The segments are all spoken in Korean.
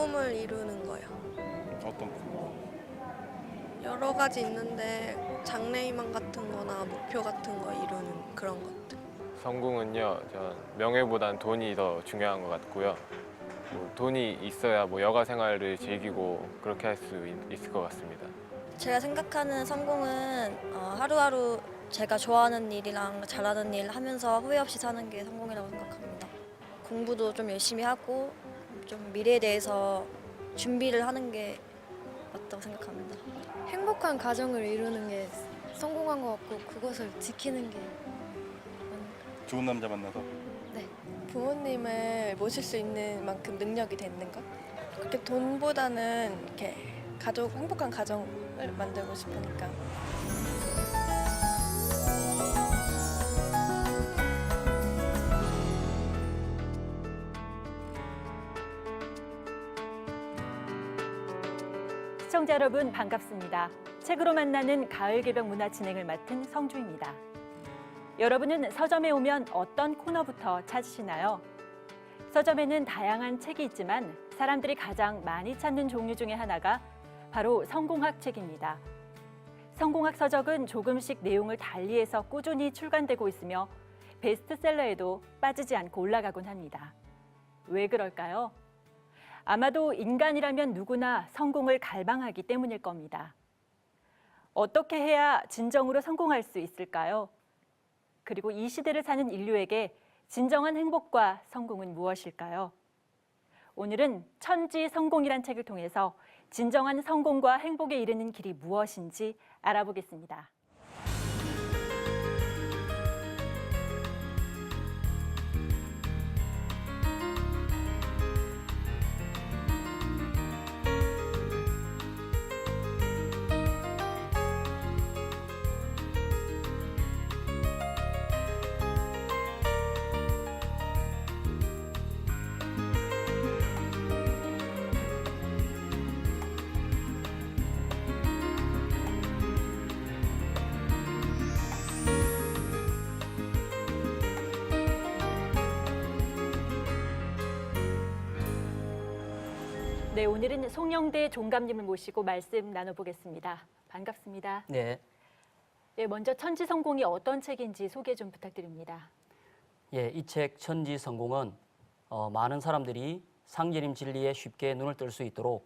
꿈을 이루는 거요. 어떤 꿈? 여러 가지 있는데 장래희망 같은 거나 목표 같은 거 이루는 그런 것들. 성공은요, 전 명예보단 돈이 더 중요한 것 같고요. 돈이 있어야 여가 생활을 즐기고 그렇게 할 수 있을 것 같습니다. 제가 생각하는 성공은 하루하루 제가 좋아하는 일이랑 잘하는 일 하면서 후회 없이 사는 게 성공이라고 생각합니다. 공부도 좀 열심히 하고 좀 미래에 대해서 준비를 하는 게 맞다고 생각합니다. 행복한 가정을 이루는 게 성공한 것 같고 그것을 지키는 게 좋은 남자 만나서? 네. 부모님을 모실 수 있는 만큼 능력이 되는 것. 그렇게 돈보다는 이렇게 행복한 가정을 만들고 싶으니까. 시청자 여러분 반갑습니다. 책으로 만나는 가을 개병 문화 진행을 맡은 성주입니다. 여러분은 서점에 오면 어떤 코너부터 찾으시나요? 서점에는 다양한 책이 있지만 사람들이 가장 많이 찾는 종류 중에 하나가 바로 성공학 책입니다. 성공학 서적은 조금씩 내용을 달리해서 꾸준히 출간되고 있으며 베스트셀러에도 빠지지 않고 올라가곤 합니다. 왜 그럴까요? 아마도 인간이라면 누구나 성공을 갈망하기 때문일 겁니다. 어떻게 해야 진정으로 성공할 수 있을까요? 그리고 이 시대를 사는 인류에게 진정한 행복과 성공은 무엇일까요? 오늘은 천지성공이란 책을 통해서 진정한 성공과 행복에 이르는 길이 무엇인지 알아보겠습니다. 네, 오늘은 송영대 종감님을 모시고 말씀 나눠보겠습니다. 반갑습니다. 네. 네, 먼저 천지성공이 어떤 책인지 소개 좀 부탁드립니다. 예, 이 책 천지성공은 많은 사람들이 상제님 진리에 쉽게 눈을 뜰 수 있도록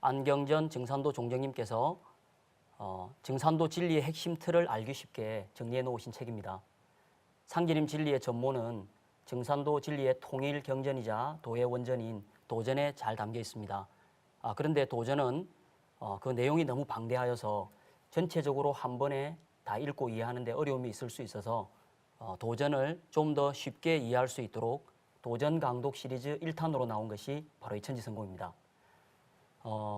안경전 증산도 종정님께서 증산도 진리의 핵심 틀을 알기 쉽게 정리해 놓으신 책입니다. 상제님 진리의 전모는 증산도 진리의 통일 경전이자 도의 원전인 도전에 잘 담겨 있습니다. 그런데 도전은 그 내용이 너무 방대하여서 전체적으로 한 번에 다 읽고 이해하는 데 어려움이 있을 수 있어서 도전을 좀 더 쉽게 이해할 수 있도록 도전 강독 시리즈 1탄으로 나온 것이 바로 이 천지성공입니다.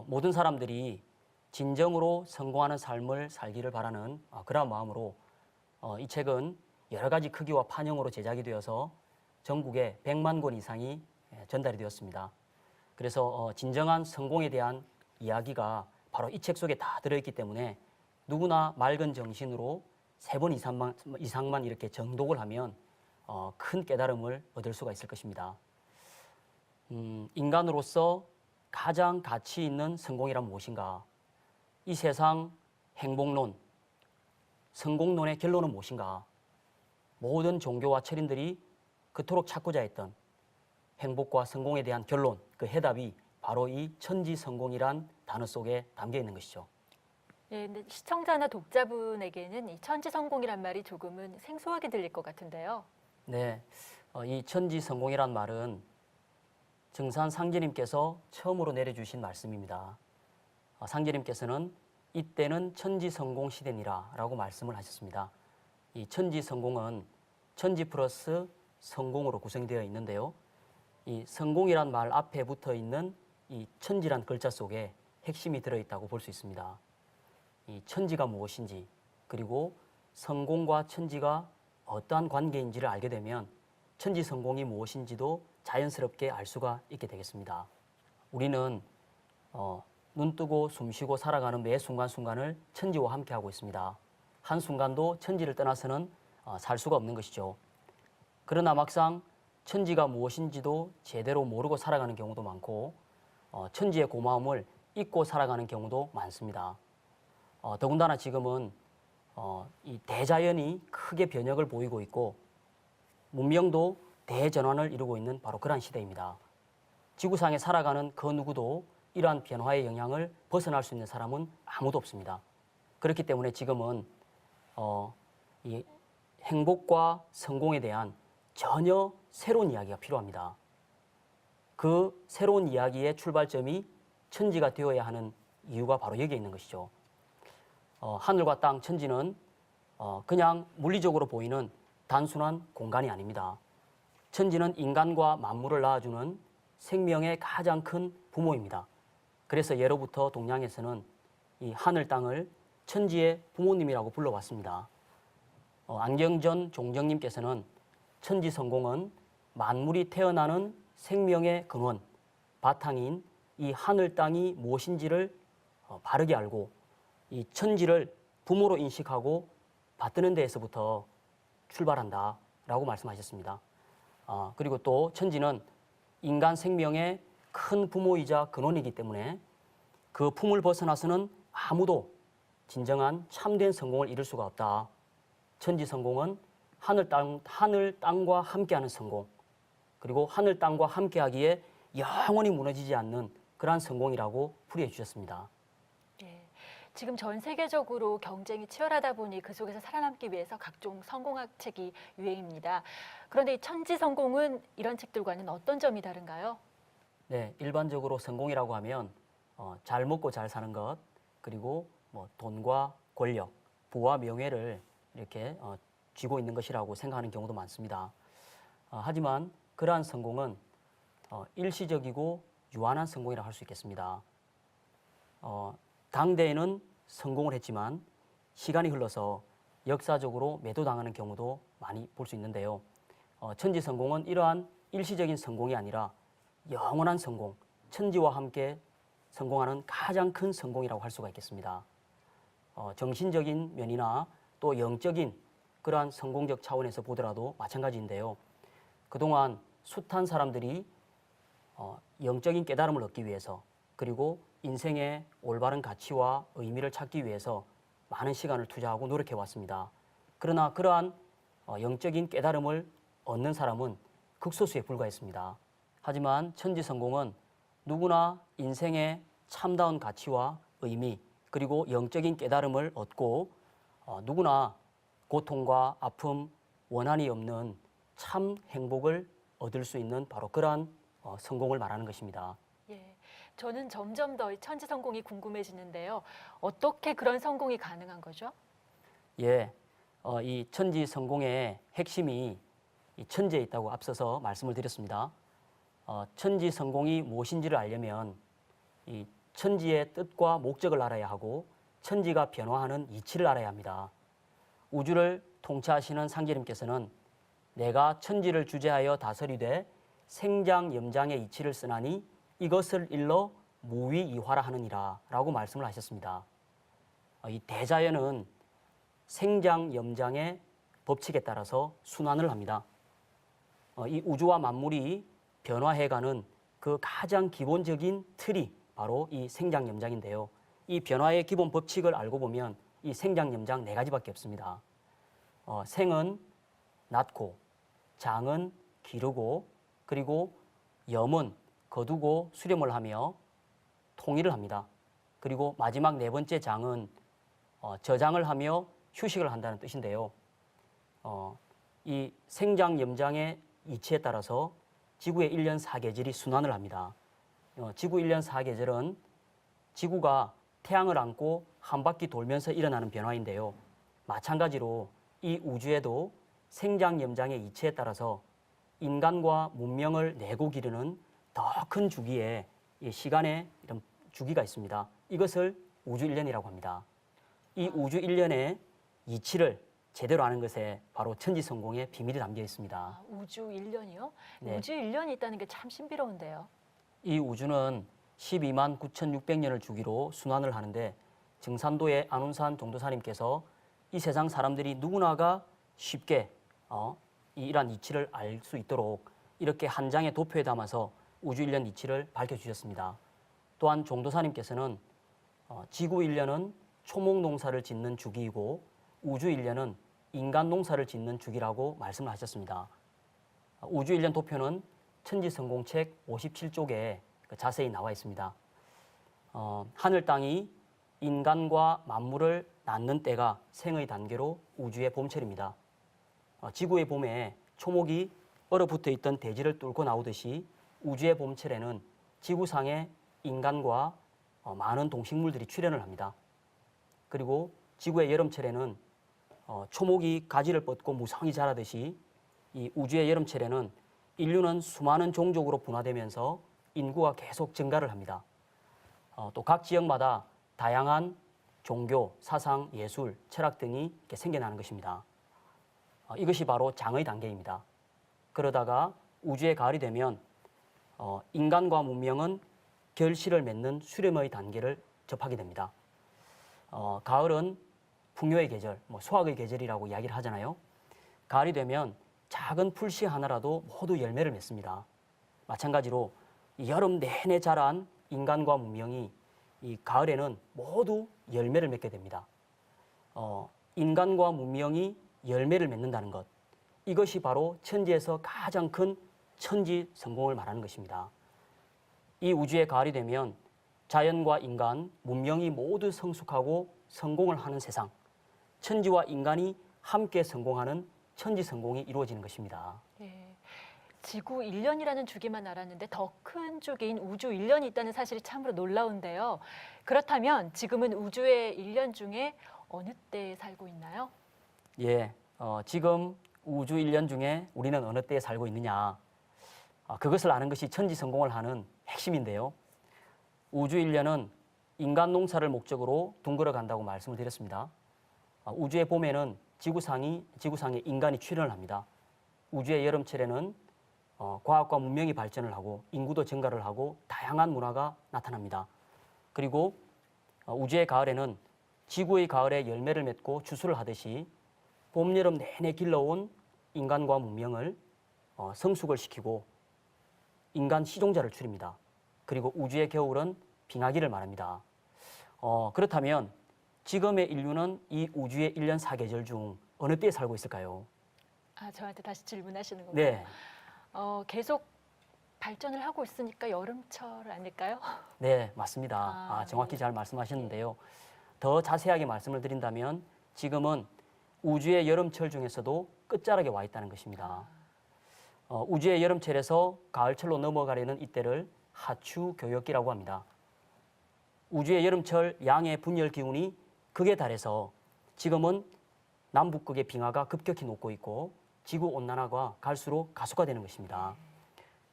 모든 사람들이 진정으로 성공하는 삶을 살기를 바라는 그러한 마음으로 이 책은 여러 가지 크기와 판형으로 제작이 되어서 전국에 100만 권 이상이 전달이 되었습니다. 그래서 진정한 성공에 대한 이야기가 바로 이 책 속에 다 들어있기 때문에 누구나 맑은 정신으로 3번 이상만 이렇게 정독을 하면 큰 깨달음을 얻을 수가 있을 것입니다. 인간으로서 가장 가치 있는 성공이란 무엇인가? 이 세상 행복론, 성공론의 결론은 무엇인가? 모든 종교와 철인들이 그토록 찾고자 했던 행복과 성공에 대한 결론, 그 해답이 바로 이 천지성공이란 단어 속에 담겨 있는 것이죠. 예, 근데 시청자나 독자분에게는 이 천지성공이란 말이 조금은 생소하게 들릴 것 같은데요. 네, 이 천지성공이란 말은 증산 상제님께서 처음으로 내려주신 말씀입니다. 상제님께서는 이때는 천지성공 시대니라 라고 말씀을 하셨습니다. 이 천지성공은 천지 플러스 성공으로 구성되어 있는데요. 이 성공이란 말 앞에 붙어 있는 이 천지란 글자 속에 핵심이 들어있다고 볼 수 있습니다. 이 천지가 무엇인지 그리고 성공과 천지가 어떠한 관계인지를 알게 되면 천지성공이 무엇인지도 자연스럽게 알 수가 있게 되겠습니다. 우리는 눈 뜨고 숨 쉬고 살아가는 매 순간순간을 천지와 함께 하고 있습니다. 한순간도 천지를 떠나서는 살 수가 없는 것이죠. 그러나 막상 천지가 무엇인지도 제대로 모르고 살아가는 경우도 많고 천지의 고마움을 잊고 살아가는 경우도 많습니다. 더군다나 지금은 이 대자연이 크게 변혁을 보이고 있고 문명도 대전환을 이루고 있는 바로 그러한 시대입니다. 지구상에 살아가는 그 누구도 이러한 변화의 영향을 벗어날 수 있는 사람은 아무도 없습니다. 그렇기 때문에 지금은 이 행복과 성공에 대한 전혀 새로운 이야기가 필요합니다. 그 새로운 이야기의 출발점이 천지가 되어야 하는 이유가 바로 여기에 있는 것이죠. 하늘과 땅, 천지는 그냥 물리적으로 보이는 단순한 공간이 아닙니다. 천지는 인간과 만물을 낳아주는 생명의 가장 큰 부모입니다. 그래서 예로부터 동양에서는 이 하늘 땅을 천지의 부모님이라고 불러왔습니다. 안경전 종정님께서는 천지성공은 만물이 태어나는 생명의 근원, 바탕인 이 하늘 땅이 무엇인지를 바르게 알고 이 천지를 부모로 인식하고 받드는 데에서부터 출발한다라고 말씀하셨습니다. 그리고 또 천지는 인간 생명의 큰 부모이자 근원이기 때문에 그 품을 벗어나서는 아무도 진정한 참된 성공을 이룰 수가 없다. 천지 성공은 하늘 땅과 함께하는 성공, 그리고 하늘 땅과 함께하기에 영원히 무너지지 않는 그러한 성공이라고 풀이해 주셨습니다. 예, 지금 전 세계적으로 경쟁이 치열하다 보니 그 속에서 살아남기 위해서 각종 성공학 책이 유행입니다. 그런데 이 천지 성공은 이런 책들과는 어떤 점이 다른가요? 네, 일반적으로 성공이라고 하면 잘 먹고 잘 사는 것, 그리고 뭐 돈과 권력, 부와 명예를 이렇게 쥐고 있는 것이라고 생각하는 경우도 많습니다. 하지만 그러한 성공은 일시적이고 유한한 성공이라고 할 수 있겠습니다. 당대에는 성공을 했지만 시간이 흘러서 역사적으로 매도당하는 경우도 많이 볼 수 있는데요. 천지 성공은 이러한 일시적인 성공이 아니라 영원한 성공, 천지와 함께 성공하는 가장 큰 성공이라고 할 수가 있겠습니다. 정신적인 면이나 또 영적인 그러한 성공적 차원에서 보더라도 마찬가지인데요. 그동안 숱한 사람들이 영적인 깨달음을 얻기 위해서, 그리고 인생의 올바른 가치와 의미를 찾기 위해서 많은 시간을 투자하고 노력해 왔습니다. 그러나 그러한 영적인 깨달음을 얻는 사람은 극소수에 불과했습니다. 하지만 천지 성공은 누구나 인생의 참다운 가치와 의미, 그리고 영적인 깨달음을 얻고 누구나 고통과 아픔, 원한이 없는 참 행복을 얻을 수 있는 바로 그러한 성공을 말하는 것입니다. 예, 저는 점점 더 이 천지 성공이 궁금해지는데요. 어떻게 그런 성공이 가능한 거죠? 예, 이 천지 성공의 핵심이 이 천지에 있다고 앞서서 말씀을 드렸습니다. 천지 성공이 무엇인지를 알려면 이 천지의 뜻과 목적을 알아야 하고 천지가 변화하는 이치를 알아야 합니다. 우주를 통치하시는 상제님께서는 내가 천지를 주재하여 다스리되 생장염장의 이치를 쓰나니 이것을 일러 무위이화라 하느니라 라고 말씀을 하셨습니다. 이 대자연은 생장염장의 법칙에 따라서 순환을 합니다. 이 우주와 만물이 변화해가는 그 가장 기본적인 틀이 바로 이 생장염장인데요. 이 변화의 기본 법칙을 알고 보면 이 생장염장 4가지밖에 없습니다. 생은 낳고, 장은 기르고, 그리고 염은 거두고 수렴을 하며 통일을 합니다. 그리고 마지막 4번째 장은 저장을 하며 휴식을 한다는 뜻인데요. 이 생장염장의 이치에 따라서 지구의 1년 4계절이 순환을 합니다. 지구 1년 4계절은 지구가 태양을 안고 한 바퀴 돌면서 일어나는 변화인데요. 마찬가지로 이 우주에도 생장염장의 이치에 따라서 인간과 문명을 내고 기르는 더 큰 주기의 시간의 이런 주기가 있습니다. 이것을 우주 1년이라고 합니다. 이 우주 1년의 이치를 제대로 아는 것에 바로 천지 성공의 비밀이 담겨 있습니다. 우주 1년이요? 네. 우주 1년이 있다는 게 참 신비로운데요. 이 우주는 12만 9,600년을 주기로 순환을 하는데 증산도의 안운산 종도사님께서 이 세상 사람들이 누구나가 쉽게 이러한 이치를 알 수 있도록 이렇게 한 장의 도표에 담아서 우주 1년 이치를 밝혀주셨습니다. 또한 종도사님께서는 지구 1년은 초목 농사를 짓는 주기이고 우주 1년은 인간 농사를 짓는 주기라고 말씀을 하셨습니다. 우주 1년 도표는 천지성공책 57쪽에 자세히 나와 있습니다. 하늘 땅이 인간과 만물을 낳는 때가 생의 단계로 우주의 봄철입니다. 지구의 봄에 초목이 얼어붙어 있던 대지를 뚫고 나오듯이 우주의 봄철에는 지구상에 인간과 많은 동식물들이 출현을 합니다. 그리고 지구의 여름철에는 초목이 가지를 뻗고 무성히 자라듯이 이 우주의 여름철에는 인류는 수많은 종족으로 분화되면서 인구가 계속 증가를 합니다. 또 각 지역마다 다양한 종교, 사상, 예술, 철학 등이 이렇게 생겨나는 것입니다. 이것이 바로 장의 단계입니다. 그러다가 우주의 가을이 되면 인간과 문명은 결실을 맺는 수렴의 단계를 접하게 됩니다. 가을은 풍요의 계절, 수확의 계절이라고 이야기를 하잖아요. 가을이 되면 작은 풀씨 하나라도 모두 열매를 맺습니다. 마찬가지로 여름 내내 자란 인간과 문명이 이 가을에는 모두 열매를 맺게 됩니다. 인간과 문명이 열매를 맺는다는 것, 이것이 바로 천지에서 가장 큰 천지 성공을 말하는 것입니다. 이 우주의 가을이 되면 자연과 인간, 문명이 모두 성숙하고 성공을 하는 세상, 천지와 인간이 함께 성공하는 천지 성공이 이루어지는 것입니다. 예. 지구 1년이라는 주기만 알았는데 더 큰 주기인 우주 1년이 있다는 사실이 참으로 놀라운데요. 그렇다면 지금은 우주의 1년 중에 어느 때에 살고 있나요? 예, 지금 우주 1년 중에 우리는 어느 때에 살고 있느냐, 그것을 아는 것이 천지 성공을 하는 핵심인데요. 우주 1년은 인간 농사를 목적으로 둥글어 간다고 말씀을 드렸습니다. 우주의 봄에는 지구상에 인간이 출현을 합니다. 우주의 여름철에는 과학과 문명이 발전을 하고 인구도 증가를 하고 다양한 문화가 나타납니다. 그리고 우주의 가을에는 지구의 가을에 열매를 맺고 추수를 하듯이 봄, 여름 내내 길러온 인간과 문명을 성숙을 시키고 인간 시종자를 추립니다. 그리고 우주의 겨울은 빙하기를 말합니다. 그렇다면 지금의 인류는 이 우주의 1년 4계절 중 어느 때에 살고 있을까요? 저한테 다시 질문하시는 건가요? 네. 계속 발전을 하고 있으니까 여름철 아닐까요? 네, 맞습니다. 정확히 잘 말씀하셨는데요. 더 자세하게 말씀을 드린다면 지금은 우주의 여름철 중에서도 끝자락에 와 있다는 것입니다. 우주의 여름철에서 가을철로 넘어가려는 이때를 하추교역기라고 합니다. 우주의 여름철 양의 분열 기운이 극에 달해서 지금은 남북극의 빙하가 급격히 녹고 있고 지구온난화가 갈수록 가속화되는 것입니다.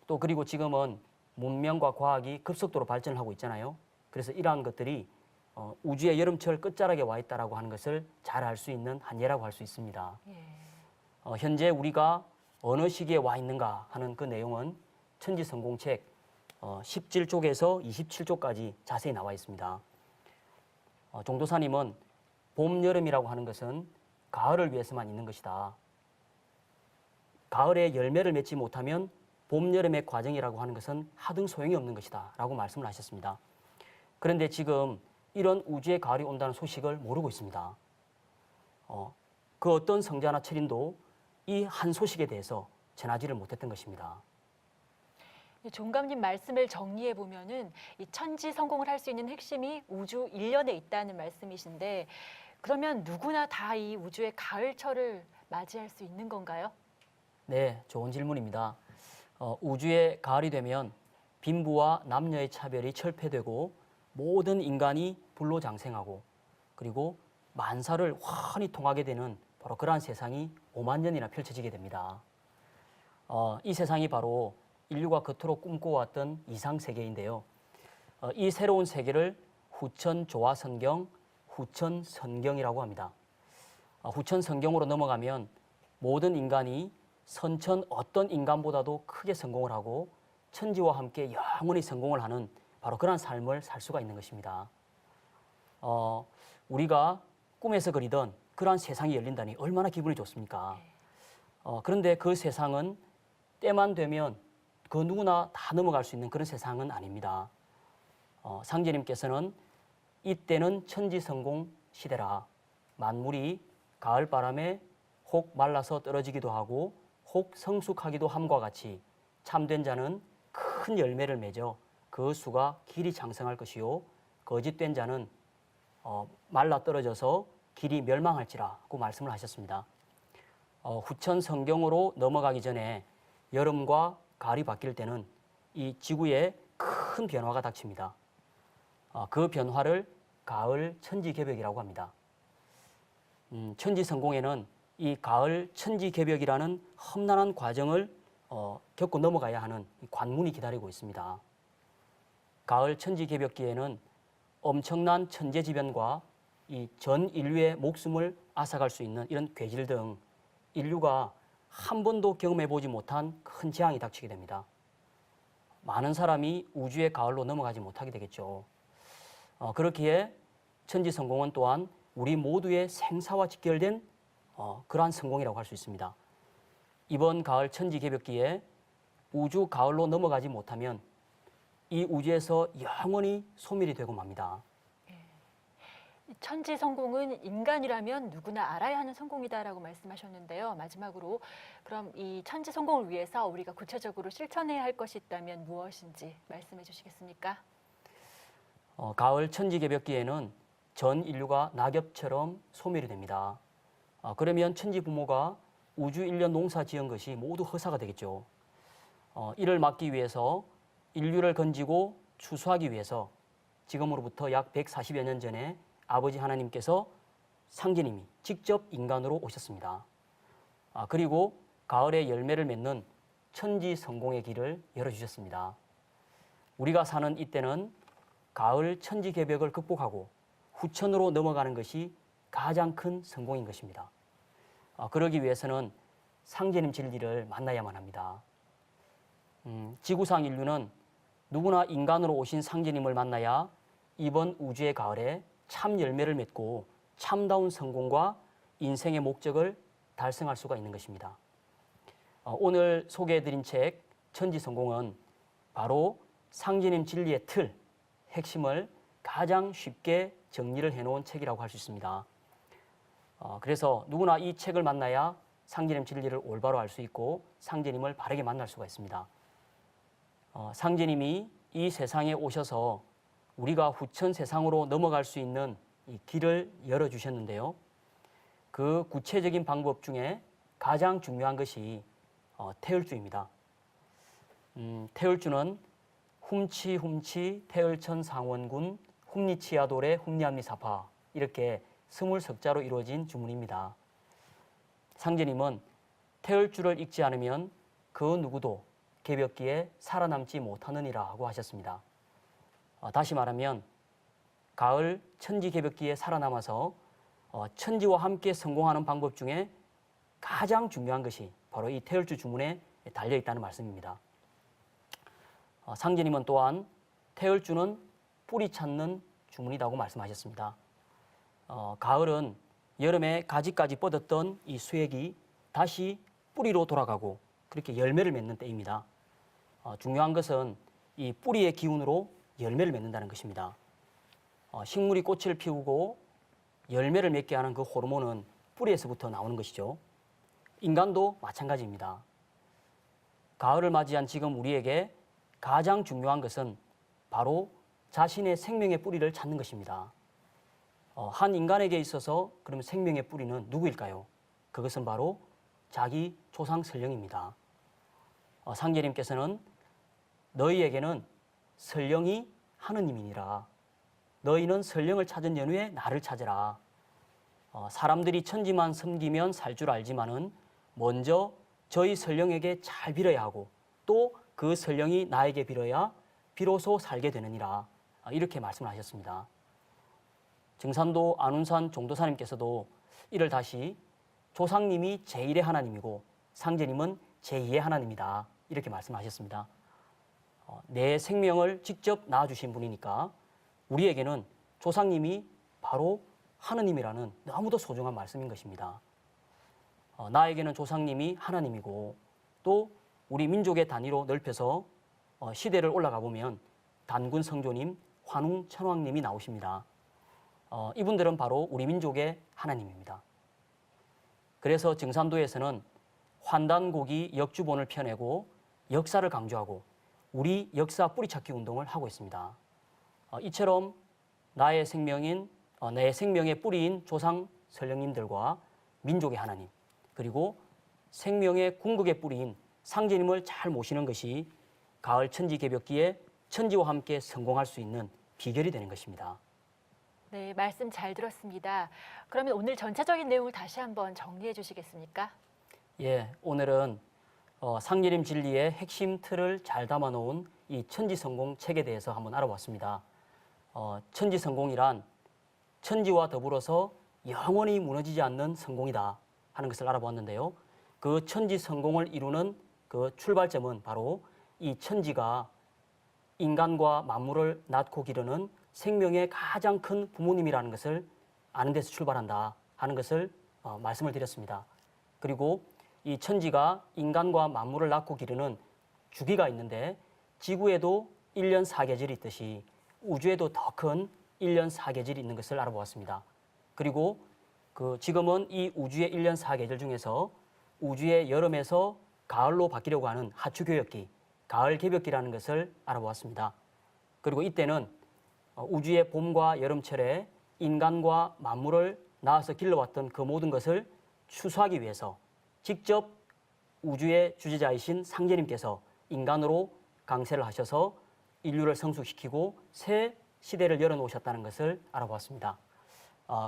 또 그리고 지금은 문명과 과학이 급속도로 발전을 하고 있잖아요. 그래서 이러한 것들이 우주의 여름철 끝자락에 와 있다라고 하는 것을 잘 알 수 있는 한 예라고 할 수 있습니다. 현재 우리가 어느 시기에 와 있는가 하는 그 내용은 천지성공책 17쪽에서 27쪽까지 자세히 나와 있습니다. 종도사님은 봄, 여름이라고 하는 것은 가을을 위해서만 있는 것이다. 가을에 열매를 맺지 못하면 봄, 여름의 과정이라고 하는 것은 하등 소용이 없는 것이다 라고 말씀을 하셨습니다. 그런데 지금 이런 우주의 가을이 온다는 소식을 모르고 있습니다. 그 어떤 성자나 철인도 이 한 소식에 대해서 전하지를 못했던 것입니다. 종감님 말씀을 정리해 보면은 이 천지 성공을 할 수 있는 핵심이 우주 1년에 있다는 말씀이신데, 그러면 누구나 다 이 우주의 가을철을 맞이할 수 있는 건가요? 네, 좋은 질문입니다. 우주의 가을이 되면 빈부와 남녀의 차별이 철폐되고 모든 인간이 불로장생하고 그리고 만사를 환히 통하게 되는 바로 그러한 세상이 5만 년이나 펼쳐지게 됩니다. 이 세상이 바로 인류가 그토록 꿈꿔왔던 이상세계인데요. 이 새로운 세계를 후천조화선경, 후천선경이라고 합니다. 후천선경으로 넘어가면 모든 인간이 선천 어떤 인간보다도 크게 성공을 하고 천지와 함께 영원히 성공을 하는 바로 그런 삶을 살 수가 있는 것입니다. 우리가 꿈에서 그리던 그러한 세상이 열린다니 얼마나 기분이 좋습니까? 그런데 그 세상은 때만 되면 그 누구나 다 넘어갈 수 있는 그런 세상은 아닙니다. 상제님께서는 이때는 천지성공 시대라. 만물이 가을바람에 혹 말라서 떨어지기도 하고 혹 성숙하기도 함과 같이 참된 자는 큰 열매를 맺어 그 수가 길이 장성할 것이요 거짓된 자는 말라 떨어져서 길이 멸망할지라고 말씀을 하셨습니다. 후천 성경으로 넘어가기 전에 여름과 가을이 바뀔 때는 이 지구에 큰 변화가 닥칩니다. 그 변화를 가을 천지개벽이라고 합니다. 천지성공에는 이 가을 천지개벽이라는 험난한 과정을 겪고 넘어가야 하는 관문이 기다리고 있습니다. 가을 천지개벽기에는 엄청난 천재지변과 이 전 인류의 목숨을 앗아갈 수 있는 이런 괴질 등 인류가 한 번도 경험해보지 못한 큰 재앙이 닥치게 됩니다. 많은 사람이 우주의 가을로 넘어가지 못하게 되겠죠. 그렇기에 천지성공은 또한 우리 모두의 생사와 직결된 그러한 성공이라고 할 수 있습니다. 이번 가을 천지개벽기에 우주 가을로 넘어가지 못하면 이 우주에서 영원히 소멸이 되고 맙니다. 천지 성공은 인간이라면 누구나 알아야 하는 성공이다라고 말씀하셨는데요. 마지막으로 그럼 이 천지 성공을 위해서 우리가 구체적으로 실천해야 할 것이 있다면 무엇인지 말씀해 주시겠습니까? 가을 천지개벽기에는 전 인류가 낙엽처럼 소멸이 됩니다. 그러면 천지 부모가 우주 일련 농사 지은 것이 모두 허사가 되겠죠. 이를 막기 위해서 인류를 건지고 추수하기 위해서 지금으로부터 약 140여 년 전에 아버지 하나님께서 상제님이 직접 인간으로 오셨습니다. 그리고 가을에 열매를 맺는 천지 성공의 길을 열어주셨습니다. 우리가 사는 이때는 가을 천지개벽을 극복하고 후천으로 넘어가는 것이 가장 큰 성공인 것입니다. 그러기 위해서는 상제님 진리를 만나야만 합니다. 지구상 인류는 누구나 인간으로 오신 상제님을 만나야 이번 우주의 가을에 참 열매를 맺고 참다운 성공과 인생의 목적을 달성할 수가 있는 것입니다. 오늘 소개해드린 책 천지성공은 바로 상제님 진리의 틀, 핵심을 가장 쉽게 정리를 해놓은 책이라고 할 수 있습니다. 그래서 누구나 이 책을 만나야 상제님 진리를 올바로 알 수 있고 상제님을 바르게 만날 수가 있습니다. 상제님이 이 세상에 오셔서 우리가 후천 세상으로 넘어갈 수 있는 이 길을 열어주셨는데요. 그 구체적인 방법 중에 가장 중요한 것이 태을주입니다. 태을주는 훔치 태을천 상원군 훔리치아돌의 훔리암리사파 이렇게 20석자로 이루어진 주문입니다. 상제님은 태을주를 읽지 않으면 그 누구도 개벽기에 살아남지 못하느니라 하고 하셨습니다. 다시 말하면 가을 천지개벽기에 살아남아서 천지와 함께 성공하는 방법 중에 가장 중요한 것이 바로 이 태을주 주문에 달려있다는 말씀입니다. 상제님은 또한 태을주는 뿌리 찾는 주문이라고 말씀하셨습니다. 가을은 여름에 가지까지 뻗었던 이 수액이 다시 뿌리로 돌아가고 그렇게 열매를 맺는 때입니다. 중요한 것은 이 뿌리의 기운으로 열매를 맺는다는 것입니다. 식물이 꽃을 피우고 열매를 맺게 하는 그 호르몬은 뿌리에서부터 나오는 것이죠. 인간도 마찬가지입니다. 가을을 맞이한 지금 우리에게 가장 중요한 것은 바로 자신의 생명의 뿌리를 찾는 것입니다. 한 인간에게 있어서 그러면 생명의 뿌리는 누구일까요? 그것은 바로 자기 조상 설령입니다. 상제님께서는 너희에게는 설령이 하느님이니라. 너희는 설령을 찾은 연후에 나를 찾으라. 사람들이 천지만 섬기면 살 줄 알지만은 먼저 저희 설령에게 잘 빌어야 하고 또 그 설령이 나에게 빌어야 비로소 살게 되느니라. 이렇게 말씀을 하셨습니다. 증산도 안운산 종도사님께서도 이를 다시 조상님이 제1의 하나님이고 상제님은 제2의 하나님이다. 이렇게 말씀하셨습니다. 내 생명을 직접 낳아주신 분이니까 우리에게는 조상님이 바로 하느님이라는 너무도 소중한 말씀인 것입니다. 나에게는 조상님이 하나님이고 또 우리 민족의 단위로 넓혀서 시대를 올라가 보면 단군 성조님, 환웅천왕님이 나오십니다. 이분들은 바로 우리 민족의 하나님입니다. 그래서 증산도에서는 환단고기 역주본을 펴내고 역사를 강조하고 우리 역사 뿌리찾기 운동을 하고 있습니다. 이처럼 내 생명의 뿌리인 조상 선령님들과 민족의 하나님, 그리고 생명의 궁극의 뿌리인 상제님을 잘 모시는 것이 가을 천지 개벽기에 천지와 함께 성공할 수 있는 비결이 되는 것입니다. 네, 말씀 잘 들었습니다. 그러면 오늘 전체적인 내용을 다시 한번 정리해 주시겠습니까? 예, 오늘은 상예림 진리의 핵심 틀을 잘 담아놓은 이 천지성공 책에 대해서 한번 알아봤습니다. 천지성공이란 천지와 더불어서 영원히 무너지지 않는 성공이다 하는 것을 알아보았는데요. 그 천지성공을 이루는 그 출발점은 바로 이 천지가 인간과 만물을 낳고 기르는 생명의 가장 큰 부모님이라는 것을 아는 데서 출발한다 하는 것을 말씀을 드렸습니다. 그리고 이 천지가 인간과 만물을 낳고 기르는 주기가 있는데 지구에도 1년 4계절이 있듯이 우주에도 더 큰 1년 4계절이 있는 것을 알아보았습니다. 그리고 지금은 이 우주의 1년 4계절 중에서 우주의 여름에서 가을로 바뀌려고 하는 하추교역기, 가을 개벽기라는 것을 알아보았습니다. 그리고 이때는 우주의 봄과 여름철에 인간과 만물을 낳아서 길러왔던 그 모든 것을 추수하기 위해서 직접 우주의 주제자이신 상제님께서 인간으로 강세를 하셔서 인류를 성숙시키고 새 시대를 열어놓으셨다는 것을 알아보았습니다.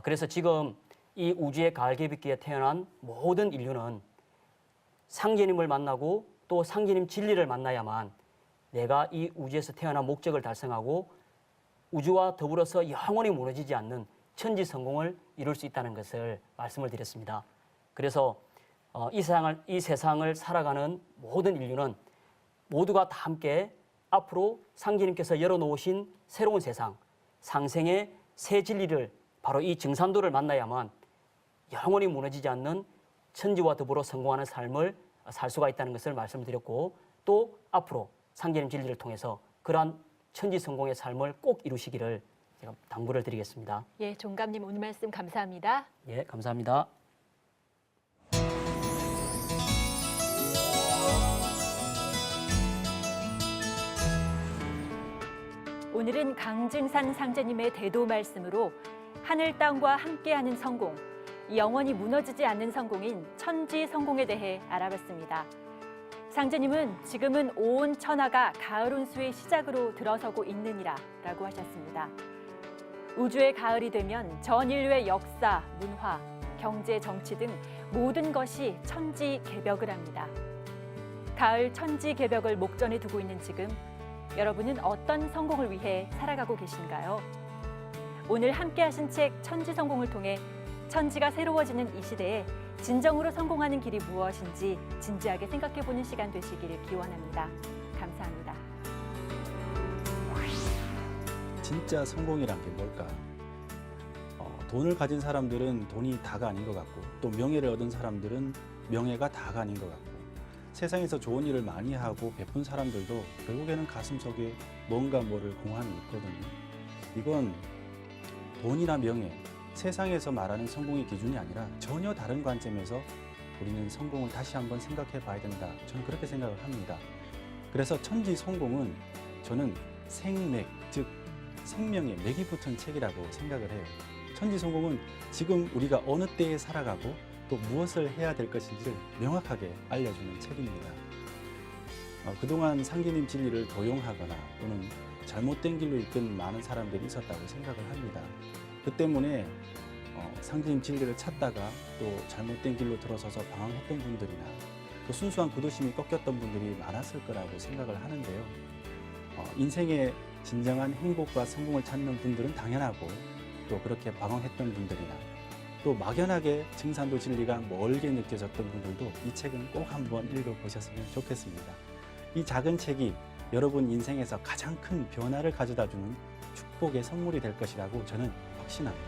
그래서 지금 이 우주의 가을 개벽기에 태어난 모든 인류는 상제님을 만나고 또 상제님 진리를 만나야만 내가 이 우주에서 태어난 목적을 달성하고 우주와 더불어서 영원히 무너지지 않는 천지 성공을 이룰 수 있다는 것을 말씀을 드렸습니다. 그래서 이 세상을 살아가는 모든 인류는 모두가 다 함께 앞으로 상제님께서 열어놓으신 새로운 세상, 상생의 새 진리를 바로 이 증산도를 만나야만 영원히 무너지지 않는 천지와 더불어 성공하는 삶을 살 수가 있다는 것을 말씀드렸고 또 앞으로 상제님 진리를 통해서 그러한 천지 성공의 삶을 꼭 이루시기를 제가 당부를 드리겠습니다. 예, 종감님 오늘 말씀 감사합니다. 예, 감사합니다. 오늘은 강증산 상제님의 대도 말씀으로 하늘 땅과 함께하는 성공, 영원히 무너지지 않는 성공인 천지 성공에 대해 알아봤습니다. 상제님은 지금은 온 천하가 가을 운수의 시작으로 들어서고 있느니라 라고 하셨습니다. 우주의 가을이 되면 전 인류의 역사, 문화, 경제, 정치 등 모든 것이 천지 개벽을 합니다. 가을 천지 개벽을 목전에 두고 있는 지금 여러분은 어떤 성공을 위해 살아가고 계신가요? 오늘 함께 하신 책 천지 성공을 통해 천지가 새로워지는 이 시대에 진정으로 성공하는 길이 무엇인지 진지하게 생각해보는 시간 되시기를 기원합니다. 감사합니다. 진짜 성공이란 게 뭘까? 돈을 가진 사람들은 돈이 다가 아닌 것 같고 또 명예를 얻은 사람들은 명예가 다가 아닌 것 같고 세상에서 좋은 일을 많이 하고 베푼 사람들도 결국에는 가슴속에 뭔가 모를 공허함이 있거든요. 이건 돈이나 명예, 세상에서 말하는 성공의 기준이 아니라 전혀 다른 관점에서 우리는 성공을 다시 한번 생각해 봐야 된다. 저는 그렇게 생각을 합니다. 그래서 천지 성공은 저는 생맥, 즉 생명의 맥이 붙은 책이라고 생각을 해요. 천지 성공은 지금 우리가 어느 때에 살아가고 또 무엇을 해야 될 것인지를 명확하게 알려주는 책입니다. 그동안 상제님 진리를 도용하거나 또는 잘못된 길로 이끈 많은 사람들이 있었다고 생각을 합니다. 그 때문에 상제님 진리를 찾다가 또 잘못된 길로 들어서서 방황했던 분들이나 또 순수한 구도심이 꺾였던 분들이 많았을 거라고 생각을 하는데요. 인생의 진정한 행복과 성공을 찾는 분들은 당연하고 또 그렇게 방황했던 분들이나 또 막연하게 증산도 진리가 멀게 느껴졌던 분들도 이 책은 꼭 한번 읽어보셨으면 좋겠습니다. 이 작은 책이 여러분 인생에서 가장 큰 변화를 가져다주는 축복의 선물이 될 것이라고 저는 확신합니다.